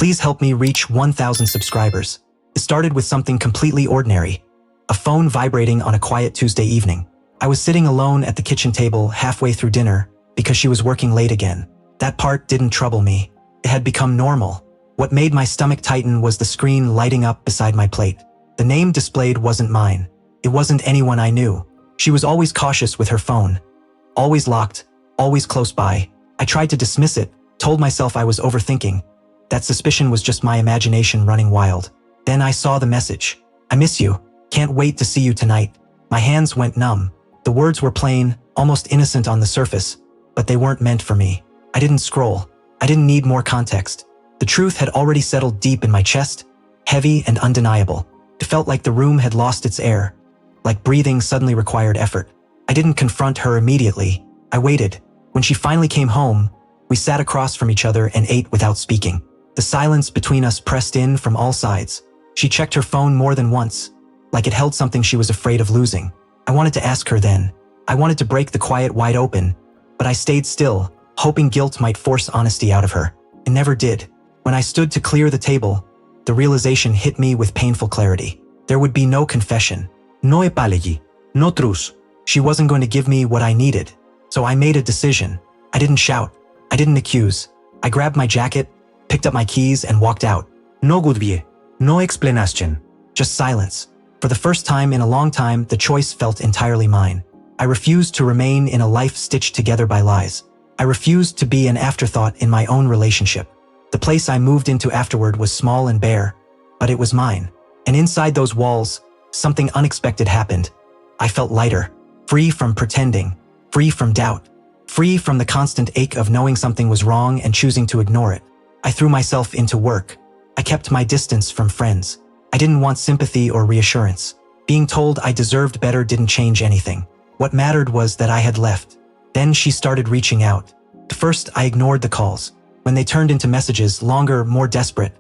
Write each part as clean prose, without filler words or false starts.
Please help me reach 1,000 subscribers. It started with something completely ordinary. A phone vibrating on a quiet Tuesday evening. I was sitting alone at the kitchen table halfway through dinner because she was working late again. That part didn't trouble me. It had become normal. What made my stomach tighten was the screen lighting up beside my plate. The name displayed wasn't mine. It wasn't anyone I knew. She was always cautious with her phone. Always locked, always close by. I tried to dismiss it, told myself I was overthinking. That suspicion was just my imagination running wild. Then I saw the message. I miss you. Can't wait to see you tonight. My hands went numb. The words were plain, almost innocent on the surface, but they weren't meant for me. I didn't scroll. I didn't need more context. The truth had already settled deep in my chest, heavy and undeniable. It felt like the room had lost its air, like breathing suddenly required effort. I didn't confront her immediately. I waited. When she finally came home, we sat across from each other and ate without speaking. The silence between us pressed in from all sides. She checked her phone more than once, like it held something she was afraid of losing. I wanted to ask her then. I wanted to break the quiet wide open, but I stayed still, hoping guilt might force honesty out of her. It never did. When I stood to clear the table, the realization hit me with painful clarity. There would be no confession. No apology. No truce. She wasn't going to give me what I needed. So I made a decision. I didn't shout. I didn't accuse. I grabbed my jacket, picked up my keys, and walked out. No goodbye. No explanation. Just silence. For the first time in a long time, the choice felt entirely mine. I refused to remain in a life stitched together by lies. I refused to be an afterthought in my own relationship. The place I moved into afterward was small and bare, but it was mine. And inside those walls, something unexpected happened. I felt lighter, free from pretending, free from doubt, free from the constant ache of knowing something was wrong and choosing to ignore it. I threw myself into work. I kept my distance from friends. I didn't want sympathy or reassurance. Being told I deserved better didn't change anything. What mattered was that I had left. Then she started reaching out. At first, I ignored the calls. When they turned into messages, longer, more desperate,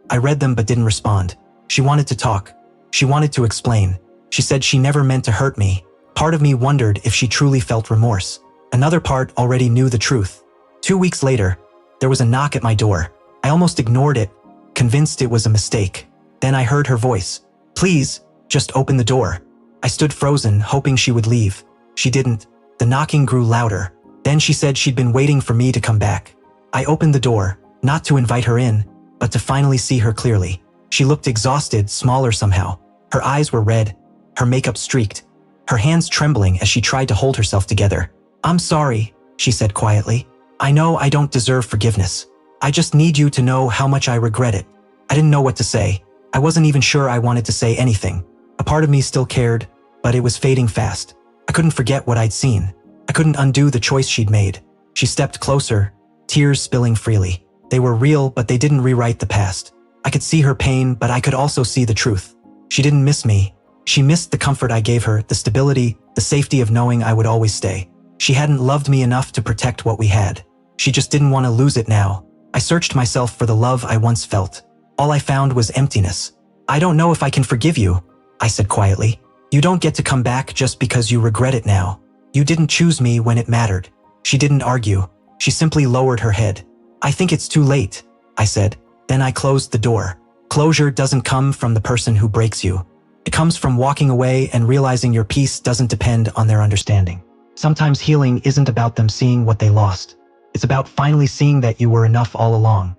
I read them but didn't respond. She wanted to talk. She wanted to explain. She said she never meant to hurt me. Part of me wondered if she truly felt remorse. Another part already knew the truth. 2 weeks later, there was a knock at my door. I almost ignored it, convinced it was a mistake. Then I heard her voice. Please, just open the door. I stood frozen, hoping she would leave. She didn't. The knocking grew louder. Then she said she'd been waiting for me to come back. I opened the door, not to invite her in, but to finally see her clearly. She looked exhausted, smaller somehow. Her eyes were red, her makeup streaked, her hands trembling as she tried to hold herself together. I'm sorry, she said quietly. I know I don't deserve forgiveness. I just need you to know how much I regret it. I didn't know what to say. I wasn't even sure I wanted to say anything. A part of me still cared, but it was fading fast. I couldn't forget what I'd seen. I couldn't undo the choice she'd made. She stepped closer, tears spilling freely. They were real, but they didn't rewrite the past. I could see her pain, but I could also see the truth. She didn't miss me. She missed the comfort I gave her, the stability, the safety of knowing I would always stay. She hadn't loved me enough to protect what we had. She just didn't want to lose it now. I searched myself for the love I once felt. All I found was emptiness. I don't know if I can forgive you, I said quietly. You don't get to come back just because you regret it now. You didn't choose me when it mattered. She didn't argue. She simply lowered her head. I think it's too late, I said. Then I closed the door. Closure doesn't come from the person who breaks you. It comes from walking away and realizing your peace doesn't depend on their understanding. Sometimes healing isn't about them seeing what they lost. It's about finally seeing that you were enough all along.